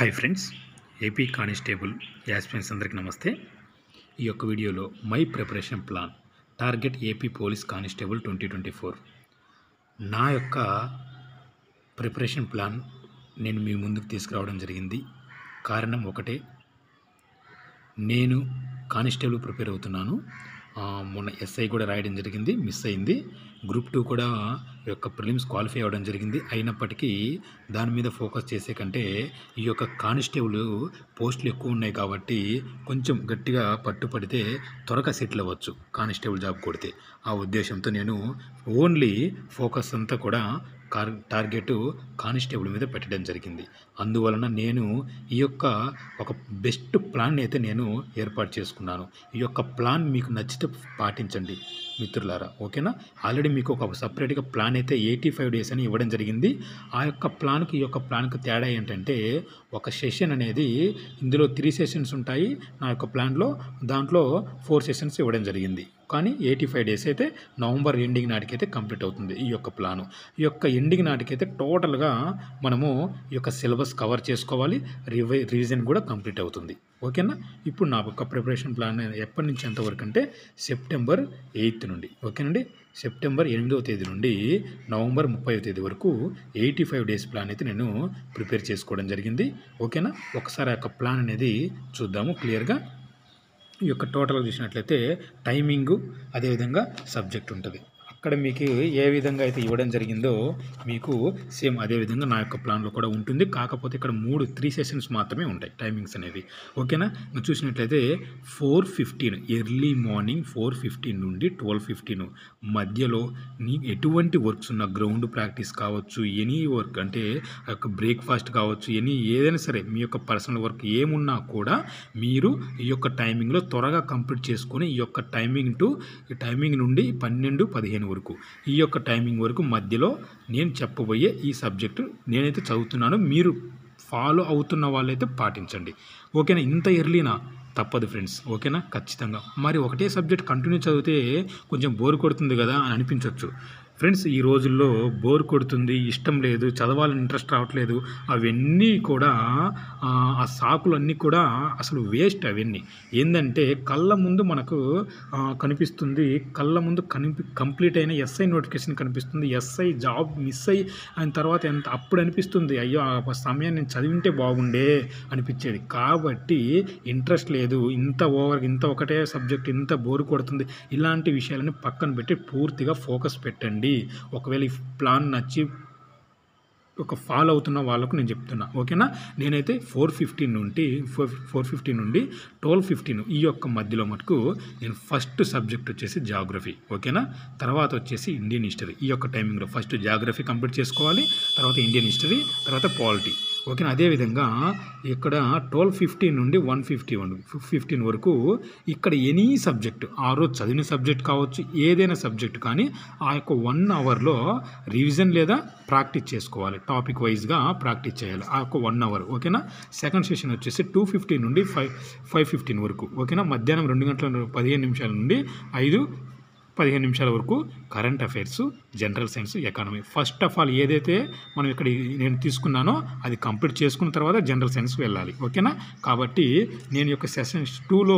Hi friends, AP constable aspirants అందరికీ నమస్తే. ఈ యొక్క వీడియోలో my preparation plan target AP police constable 2024 నా యొక్క ప్రిపరేషన్ ప్లాన్ నేను మీ ముందుకు తీసుకురావడం జరిగింది. కారణం ఒకటే, నేను కానిస్టేబుల్ ప్రిపేర్ అవుతున్నాను. మొన్న ఎస్ఐ కూడా రాయడం జరిగింది, మిస్ అయింది. గ్రూప్ 2 కూడా యొక్క ప్రిలిమ్స్ క్వాలిఫై అవ్వడం జరిగింది. అయినప్పటికీ దాని మీద ఫోకస్ చేసే కంటే ఈ యొక్క కానిస్టేబుల్ పోస్టులు ఎక్కువ ఉన్నాయి కాబట్టి కొంచెం గట్టిగా పట్టుపడితే త్వరగా సెటిల్ అవ్వచ్చు కానిస్టేబుల్ జాబ్ కొడితే. ఆ ఉద్దేశంతో నేను ఓన్లీ ఫోకస్ అంతా కూడా టార్గెట్ కానిస్టేబుల్ మీద పెట్టడం జరిగింది. అందువలన నేను ఈ యొక్క ఒక బెస్ట్ ప్లాన్ అయితే నేను ఏర్పాటు చేసుకున్నాను. ఈ యొక్క ప్లాన్ మీకు నచ్చితే పాటించండి మిత్రులారా, ఓకేనా? ఆల్రెడీ మీకు ఒక సపరేట్గా ప్లాన్ అయితే 85 డేస్ అని ఇవ్వడం జరిగింది. ఆ యొక్క ప్లాన్కి ఈ యొక్క ప్లాన్కి తేడా ఏంటంటే, ఒక సెషన్ అనేది ఇందులో 3 సెషన్స్ ఉంటాయి నా యొక్క ప్లాన్లో, దాంట్లో 4 సెషన్స్ ఇవ్వడం జరిగింది. కానీ 85 డేస్ అయితే నవంబర్ ఎండింగ్ నాటికైతే కంప్లీట్ అవుతుంది ఈ యొక్క ప్లాను. ఈ యొక్క ఎండింగ్ నాటికైతే టోటల్గా మనము ఈ యొక్క సిలబస్ కవర్ చేసుకోవాలి, రివిజన్ కూడా కంప్లీట్ అవుతుంది, ఓకేనా? ఇప్పుడు నా యొక్క ప్రిపరేషన్ ప్లాన్ ఎప్పటి నుంచి ఎంతవరకు అంటే సెప్టెంబర్ 8 నుండి, ఓకేనండి, సెప్టెంబర్ 8వ తేదీ నుండి నవంబర్ 30వ తేదీ వరకు 85 డేస్ ప్లాన్ అయితే నేను ప్రిపేర్ చేసుకోవడం జరిగింది, ఓకేనా? ఒకసారి ఆ యొక్క ప్లాన్ అనేది చూద్దాము క్లియర్గా. ఈ యొక్క టోటల్గా చూసినట్లయితే టైమింగు, అదేవిధంగా సబ్జెక్ట్ ఉంటుంది. అక్కడ మీకు ఏ విధంగా అయితే ఇవ్వడం జరిగిందో మీకు సేమ్ అదేవిధంగా నా యొక్క ప్లాన్లో కూడా ఉంటుంది. కాకపోతే ఇక్కడ 3 సెషన్స్ మాత్రమే ఉంటాయి టైమింగ్స్ అనేవి, ఓకేనా? చూసినట్లయితే 4:15 ఎర్లీ మార్నింగ్ 4:15 నుండి 12:15 మధ్యలో నీకు ఎటువంటి వర్క్స్ ఉన్న గ్రౌండ్ ప్రాక్టీస్ కావచ్చు, ఎనీ వర్క్ అంటే ఆ యొక్క బ్రేక్ఫాస్ట్ కావచ్చు, ఏదైనా సరే మీ యొక్క పర్సనల్ వర్క్ ఏమున్నా కూడా మీరు ఈ యొక్క టైమింగ్లో త్వరగా కంప్లీట్ చేసుకొని ఈ యొక్క టైమింగ్ నుండి 12-15 వరకు ఈ యొక్క టైమింగ్ వరకు మధ్యలో నేను చెప్పబోయే ఈ సబ్జెక్టు నేనైతే చదువుతున్నాను, మీరు ఫాలో అవుతున్న వాళ్ళైతే పాటించండి, ఓకేనా? ఇంత ఎర్లీనా? తప్పదు ఫ్రెండ్స్, ఓకేనా? ఖచ్చితంగా. మరి ఒకటే సబ్జెక్ట్ కంటిన్యూ చదివితే కొంచెం బోర్ కొడుతుంది కదా అని అనిపించవచ్చు ఫ్రెండ్స్. ఈ రోజుల్లో బోర్ కొడుతుంది, ఇష్టం లేదు, చదవాలని ఇంట్రెస్ట్ రావట్లేదు, అవన్నీ కూడా ఆ సాకులన్నీ కూడా అసలు వేస్ట్. అవన్నీ ఏంటంటే కళ్ళ ముందు మనకు కనిపిస్తుంది, కళ్ళ ముందు కంప్లీట్ అయిన ఎస్ఐ నోటిఫికేషన్ కనిపిస్తుంది, ఎస్ఐ జాబ్ మిస్ అయిన తర్వాత అప్పుడు అనిపిస్తుంది, అయ్యో ఆ సమయాన్ని నేను చదివింటే బాగుండే అనిపించేది. కాబట్టి ఇంట్రెస్ట్ లేదు, ఇంత ఒకటే సబ్జెక్ట్, ఇంత బోర్ కొడుతుంది, ఇలాంటి విషయాలని పక్కన పెట్టి పూర్తిగా ఫోకస్ పెట్టండి. ఒకవేళ ఈ ప్లాన్ నచ్చి ఒక ఫాలో అవుతున్న వాళ్ళకు నేను చెప్తున్నా, ఓకేనా? నేనైతే 4:15 నుండి 12:15 ఈ యొక్క మధ్యలో మటుకు నేను ఫస్ట్ సబ్జెక్ట్ వచ్చేసి జాగ్రఫీ, ఓకేనా? తర్వాత వచ్చేసి ఇండియన్ హిస్టరీ. ఈ యొక్క టైమింగ్లో ఫస్ట్ జాగ్రఫీ కంప్లీట్ చేసుకోవాలి, తర్వాత ఇండియన్ హిస్టరీ, తర్వాత పాలిటీ, ఓకేనా? అదేవిధంగా ఇక్కడ 12:15 నుండి 1:15 వరకు ఇక్కడ ఎనీ సబ్జెక్టు, ఆ రోజు చదివిన సబ్జెక్ట్ కావచ్చు, ఏదైనా సబ్జెక్ట్ కానీ ఆ యొక్క 1 అవర్లో రివిజన్ లేదా ప్రాక్టీస్ చేసుకోవాలి, టాపిక్ వైజ్గా ప్రాక్టీస్ చేయాలి ఆ యొక్క 1 అవర్, ఓకేనా? సెకండ్ సెషన్ వచ్చేసి 2:15 నుండి 5:15 వరకు, ఓకేనా? మధ్యాహ్నం 2:15 నుండి 5:15 నిమిషాల వరకు current affairs, general science, economy. First of all ఏదైతే మనం ఇక్కడ నేను తీసుకున్నానో అది కంప్లీట్ చేసుకున్న తర్వాత జనరల్ సైన్స్ వెళ్ళాలి, ఓకేనా? కాబట్టి నేను యొక్క సెషన్ 2లో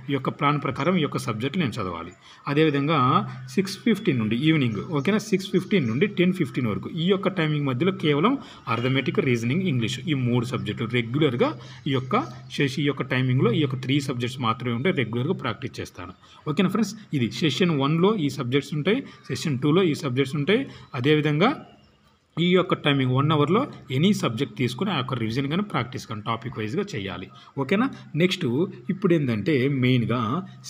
ఈ యొక్క ప్లాన్ ప్రకారం ఈ యొక్క సబ్జెక్ట్ నేను చదవాలి. అదేవిధంగా 6:15 నుండి ఈవినింగ్, ఓకేనా, 6:15 నుండి 10:15 వరకు ఈ యొక్క టైమింగ్ మధ్యలో కేవలం అర్థమెటిక్, రీజనింగ్, ఇంగ్లీష్ ఈ 3 సబ్జెక్టులు రెగ్యులర్గా ఈ యొక్క టైమింగ్లో ఈ యొక్క 3 సబ్జెక్ట్స్ మాత్రమే ఉంటే రెగ్యులర్గా ప్రాక్టీస్ చేస్తాను, ఓకేనా ఫ్రెండ్స్? ఇది సెషన్ 1లో ఈ సబ్జెక్ట్స్ ఉంటాయి, సెషన్ 2లో ఈ సబ్జెక్ట్స్ ఉంటాయి. అదేవిధంగా ఈ యొక్క టైమింగ్ 1 అవర్లో ఎనీ సబ్జెక్ట్ తీసుకుని ఆ యొక్క రివిజన్ కానీ ప్రాక్టీస్ కానీ టాపిక్ వైజ్గా చేయాలి, ఓకేనా? నెక్స్ట్ ఇప్పుడు ఏంటంటే మెయిన్గా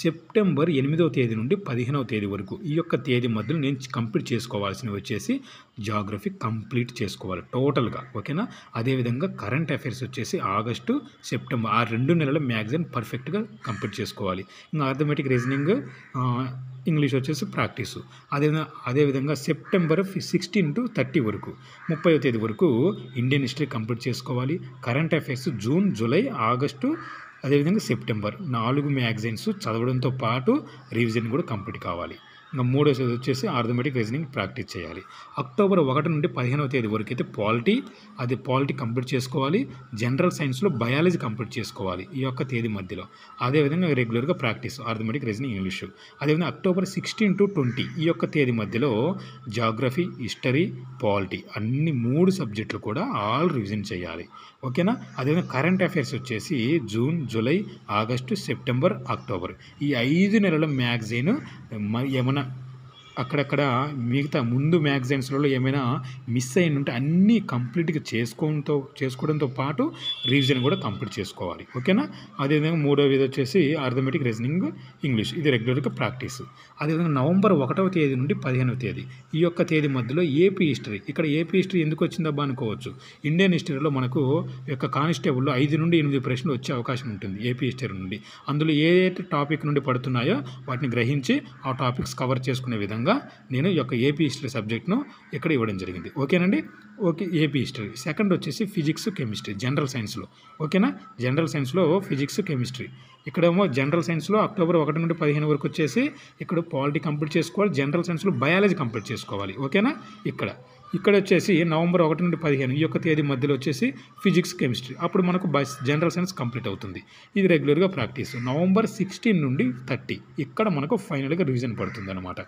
సెప్టెంబర్ 8వ తేదీ నుండి 15వ తేదీ వరకు ఈ యొక్క తేదీ మధ్యలో నేను కంప్లీట్ చేసుకోవాల్సినవి వచ్చేసి జాగ్రఫీ కంప్లీట్ చేసుకోవాలి టోటల్గా, ఓకేనా? అదేవిధంగా కరెంట్ అఫైర్స్ వచ్చేసి ఆగస్టు, సెప్టెంబర్ ఆ 2 నెలల మ్యాగజైన్ పర్ఫెక్ట్గా కంప్లీట్ చేసుకోవాలి. ఇంకా అర్థమెటిక్, రీజనింగ్, ఇంగ్లీష్ వచ్చేసి ప్రాక్టీసు. అదేవిధంగా సెప్టెంబర్ 16 to 30 వరకు 30వ తేదీ వరకు ఇండియన్ హిస్టరీ కంప్లీట్ చేసుకోవాలి. Current affairs June, July, August, అదేవిధంగా సెప్టెంబర్ 4 మ్యాగజైన్స్ చదవడంతో పాటు రివిజన్ కూడా కంప్లీట్ కావాలి. ఇంకా మూడోది వచ్చేసి ఆర్థమెటిక్ రీజనింగ్ ప్రాక్టీస్ చేయాలి. అక్టోబర్ 1 నుండి 15వ తేదీ వరకు అయితే పాలిటీ కంప్లీట్ చేసుకోవాలి. జనరల్ సైన్స్లో బయాలజీ కంప్లీట్ చేసుకోవాలి ఈ యొక్క తేదీ మధ్యలో. అదేవిధంగా రెగ్యులర్గా ప్రాక్టీస్ ఆర్థమెటిక్ రీజనింగ్ ఇంగ్లీషు. అదేవిధంగా అక్టోబర్ 16 to 20 ఈ యొక్క తేదీ మధ్యలో జాగ్రఫీ, హిస్టరీ, పాలిటీ అన్ని 3 సబ్జెక్టులు కూడా ఆల్ రివిజన్ చేయాలి. ఓకేనా. అదేవిధంగా కరెంట్ అఫైర్స్ వచ్చేసి June, July, August, September, October ఈ 5 నెలల మ్యాగజైన్ ఏమైనా అక్కడక్కడ మిగతా ముందు మ్యాగజైన్స్లలో ఏమైనా మిస్ అయిన ఉంటే అన్నీ కంప్లీట్గా చేసుకోవడంతో పాటు రివిజన్ కూడా కంప్లీట్ చేసుకోవాలి. ఓకేనా. అదేవిధంగా మూడవది వచ్చేసి ఆర్థమెటిక్ రీజనింగ్ ఇంగ్లీష్, ఇది రెగ్యులర్గా ప్రాక్టీస్. అదేవిధంగా నవంబర్ 1వ తేదీ నుండి 15వ తేదీ ఈ యొక్క తేదీ మధ్యలో ఏపీ హిస్టరీ. ఇక్కడ ఏపీ హిస్టరీ ఎందుకు వచ్చిందబ్బా అనుకోవచ్చు. ఇండియన్ హిస్టరీలో మనకు యొక్క కానిస్టేబుల్లో 5 నుండి 8 ప్రశ్నలు వచ్చే అవకాశం ఉంటుంది ఏపీ హిస్టరీ నుండి. అందులో ఏ టాపిక్ నుండి పడుతున్నాయో వాటిని గ్రహించి ఆ టాపిక్స్ కవర్ చేసుకునే విధంగా నేను ఈ యొక్క ఏపీ హిస్టరీ సబ్జెక్ట్ను ఇక్కడ ఇవ్వడం జరిగింది. ఓకేనండి. ఓకే. AP history. సెకండ్ వచ్చేసి ఫిజిక్స్, కెమిస్ట్రీ జనరల్ సైన్స్లో. ఓకేనా. జనరల్ సైన్స్లో ఫిజిక్స్, కెమిస్ట్రీ. ఇక్కడేమో జనరల్ సైన్స్లో అక్టోబర్ 1 నుండి 15 వరకు వచ్చేసి ఇక్కడ పాలిటీ కంప్లీట్ చేసుకోవాలి. జనరల్ సైన్స్లో బయాలజీ కంప్లీట్ చేసుకోవాలి. ఓకేనా. ఇక్కడ వచ్చేసి నవంబర్ 1 నుండి 15 ఈ యొక్క తేదీ మధ్యలో వచ్చేసి ఫిజిక్స్, కెమిస్ట్రీ. అప్పుడు మనకు జనరల్ సైన్స్ కంప్లీట్ అవుతుంది. ఇది రెగ్యులర్గా ప్రాక్టీస్. నవంబర్ 16 నుండి 30 ఇక్కడ మనకు ఫైనల్గా రివిజన్ పడుతుంది అనమాట.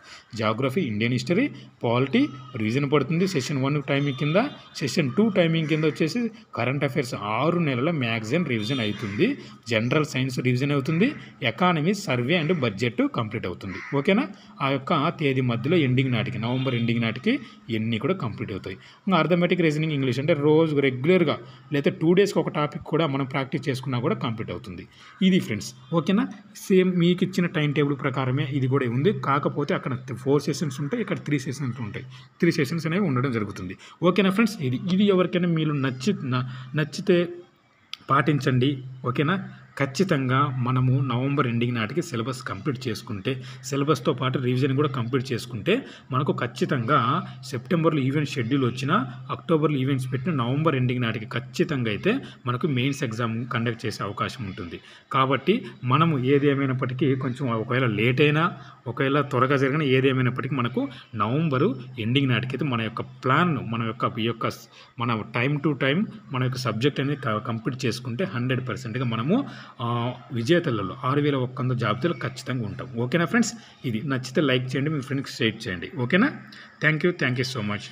Geography, Indian history, polity revision పడుతుంది సెషన్ 1 టైమింగ్ కింద. సెషన్ 2 టైమింగ్ కింద వచ్చేసి కరెంట్ అఫైర్స్ 6 నెలల మ్యాగజైన్ రివిజన్ అవుతుంది. జనరల్ సైన్స్ రివిజన్ అవుతుంది. Economy, survey and budget complete అవుతుంది. ఓకేనా. ఆ యొక్క తేదీ మధ్యలో ఎండింగ్ నాటికి నవంబర్ ఎండింగ్ నాటికి ఇవన్నీ కూడా కంప్లీట్ అవుతాయి. ఇంకా ఆర్థమెటిక్ రీజనింగ్ ఇంగ్లీష్ అంటే రోజు రెగ్యులర్గా లేదా 2 డేస్కి ఒక టాపిక్ కూడా మనం ప్రాక్టీస్ చేసుకున్నా కూడా కంప్లీట్ అవుతుంది. ఇది ఫ్రెండ్స్. ఓకేనా. సేమ్ మీకు ఇచ్చిన టైం టేబుల్ ప్రకారమే ఇది కూడా ఉంది. కాకపోతే అక్కడ 4 సెషన్స్ ఉంటాయి, ఇక్కడ 3 సెషన్స్ ఉంటాయి. 3 సెషన్స్ అనేవి ఉండడం జరుగుతుంది. ఓకేనా ఫ్రెండ్స్. ఇది ఎవరికైనా మీరు నచ్చితే పాటించండి. ఓకేనా. ఖచ్చితంగా మనము నవంబర్ ఎండింగ్ నాటికి సిలబస్ కంప్లీట్ చేసుకుంటే, సిలబస్తో పాటు రివిజన్ కూడా కంప్లీట్ చేసుకుంటే మనకు ఖచ్చితంగా సెప్టెంబర్లో ఈవెంట్ షెడ్యూల్ వచ్చినా, అక్టోబర్లో ఈవెంట్స్ పెట్టిన నవంబర్ ఎండింగ్ నాటికి ఖచ్చితంగా అయితే మనకు మెయిన్స్ ఎగ్జామ్ కండక్ట్ చేసే అవకాశం ఉంటుంది. కాబట్టి మనము ఏది ఏమైనప్పటికీ కొంచెం ఒకవేళ లేట్ అయినా, ఒకవేళ త్వరగా జరిగిన ఏది ఏమైనప్పటికీ మనకు నవంబరు ఎండింగ్ నాటికైతే మన యొక్క ప్లాన్ను మన టైం టు టైం మన యొక్క సబ్జెక్ట్ అనేది కంప్లీట్ చేసుకుంటే 100%గా మనము విజేతలలో 6100 జాబితాలో ఖచ్చితంగా ఉంటాం. ఓకేనా ఫ్రెండ్స్. ఇది నచ్చితే లైక్ చేయండి, మీ ఫ్రెండ్స్కి షేర్ చేయండి. ఓకేనా. Thank you so much.